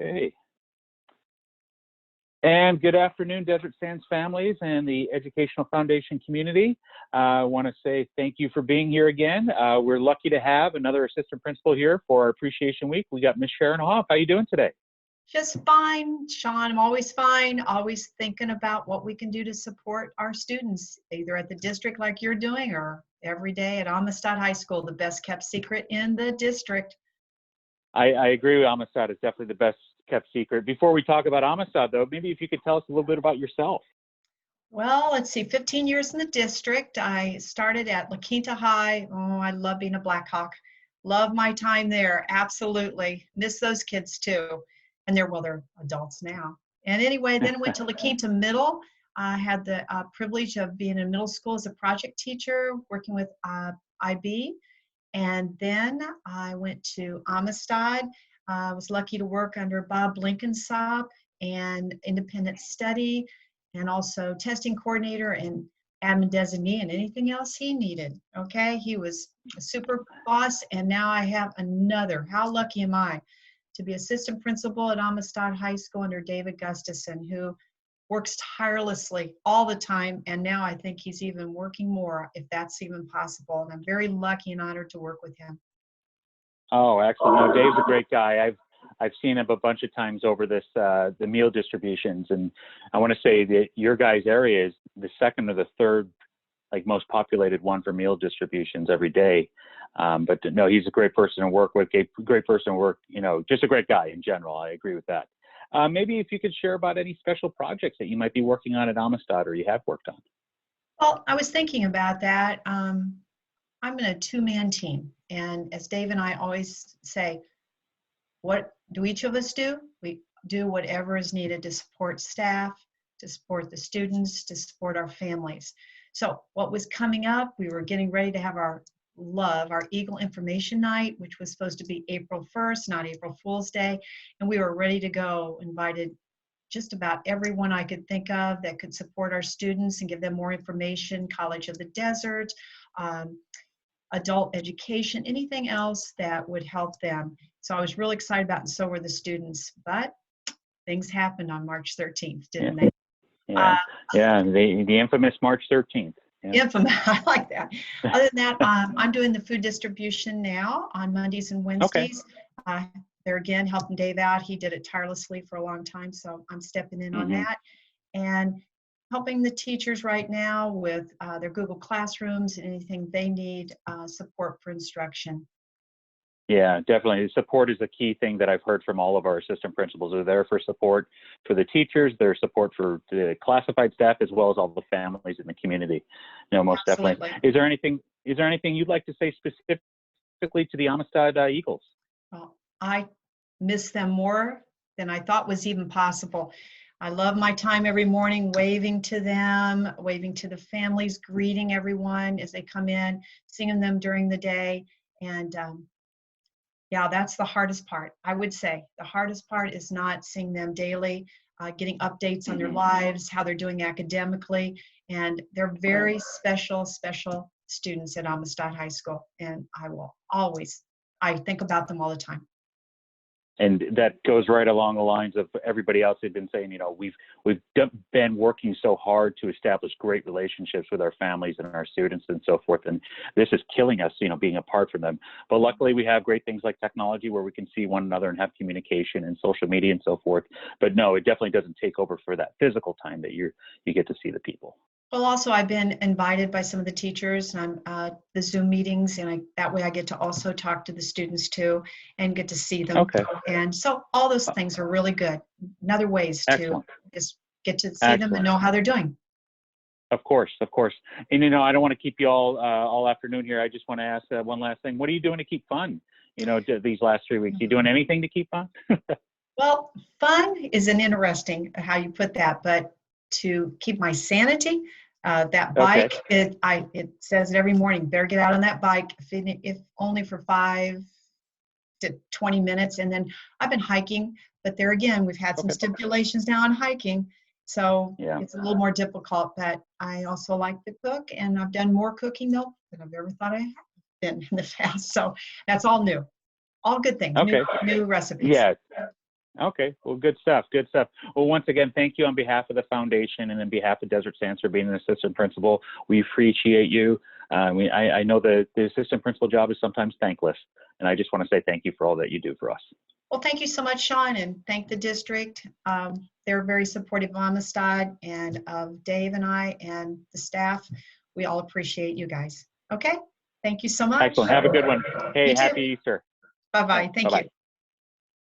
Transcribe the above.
Okay. And good afternoon, Desert Sands families and the Educational Foundation community. I want to say thank you for being here again. We're lucky to have another assistant principal here for our Appreciation Week. We got Miss Sharon Hoff. How are you doing today? Just fine, Sean. I'm always fine, always thinking about what we can do to support our students, either at the district like you're doing or every day at Amistad High School, the best kept secret in the district. I agree with Amistad. It's definitely the best kept secret. Before we talk about Amistad, though, maybe if you could tell us a little bit about yourself. Well, let's see, 15 years in the district. I started at La Quinta High. Oh, I love being a Blackhawk. Love my time there, absolutely. Miss those kids too. And they're adults now. And anyway, then went to La Quinta Middle. I had the privilege of being in middle school as a project teacher, working with IB. And then I went to Amistad. I was lucky to work under Bob Blenkinsop and independent study, and also testing coordinator and admin designee and anything else he needed. Okay, he was a super boss, and now I have another. How lucky am I to be assistant principal at Amistad High School under David Gustafson, who works tirelessly all the time, and now I think he's even working more, if that's even possible. And I'm very lucky and honored to work with him. Oh, excellent. No, Dave's a great guy. I've seen him a bunch of times over this the meal distributions, and I want to say that your guys' area is the second or the third most populated one for meal distributions every day. But no, he's a great person to work with, great person to work, just a great guy in general. I agree with that. Maybe if you could share about any special projects that you might be working on at Amistad or you have worked on. Well, I was thinking about that. I'm in a two-man team. And as Dave and I always say, what do each of us do? We do whatever is needed to support staff, to support the students, to support our families. So what was coming up, we were getting ready to have our Eagle Information Night, which was supposed to be April 1st, not April Fool's Day. And we were ready to go, invited just about everyone I could think of that could support our students and give them more information, College of the Desert, adult education, anything else that would help them. So I was really excited about it, and so were the students. But things happened on March 13th, didn't they? Yeah, the infamous March 13th. Yeah. Infamous, I like that. Other than that, I'm doing the food distribution now on Mondays and Wednesdays. Okay. They're again helping Dave out. He did it tirelessly for a long time, so I'm stepping in on that. And helping the teachers right now with their Google Classrooms and anything they need support for instruction. Yeah, definitely. Support is a key thing that I've heard from all of our assistant principals. They're there for support for the teachers, their support for the classified staff, as well as all the families in the community. Most Absolutely. Definitely. Is there anything you'd like to say specifically to the Amistad Eagles? Well, I miss them more than I thought was even possible. I love my time every morning waving to them, waving to the families, greeting everyone as they come in, seeing them during the day. And yeah, that's the hardest part. I would say the hardest part is not seeing them daily, getting updates on their lives, how they're doing academically. And they're very special students at Amistad High School. And I think about them all the time. And that goes right along the lines of everybody else had been saying, we've been working so hard to establish great relationships with our families and our students and so forth. And this is killing us, being apart from them. But luckily we have great things like technology where we can see one another and have communication and social media and so forth. But no, it definitely doesn't take over for that physical time that you get to see the people. Well, also, I've been invited by some of the teachers and the Zoom meetings, and that way I get to also talk to the students too and get to see them. Okay. And so all those things are really good. Another ways to just get to see them and know how they're doing. Of course. And, I don't want to keep you all afternoon here. I just want to ask one last thing. What are you doing to keep fun, these last 3 weeks? Are you doing anything to keep fun? Well, fun is an interesting how you put that, but to keep my sanity, that bike, it says it every morning, better get out on that bike, if only for 5 to 20 minutes. And then I've been hiking, but there again, we've had some stipulations now on hiking. So it's a little more difficult, but I also like to cook, and I've done more cooking though than I've ever thought I had been in the past. So that's all new, all good things, new recipes. Yeah. Okay, well, good stuff, good stuff. Well, once again, thank you on behalf of the foundation and on behalf of Desert Sands for being an assistant principal. We appreciate you. I know the assistant principal job is sometimes thankless, and I just want to say thank you for all that you do for us. Well, thank you so much, Sean, and thank the district. They're very supportive of Amistad and of Dave and I and the staff. We all appreciate you guys. Okay, thank you so much. Excellent. Have a good one. Hey, You too. happy Easter. Bye-bye. Thank Bye-bye. you.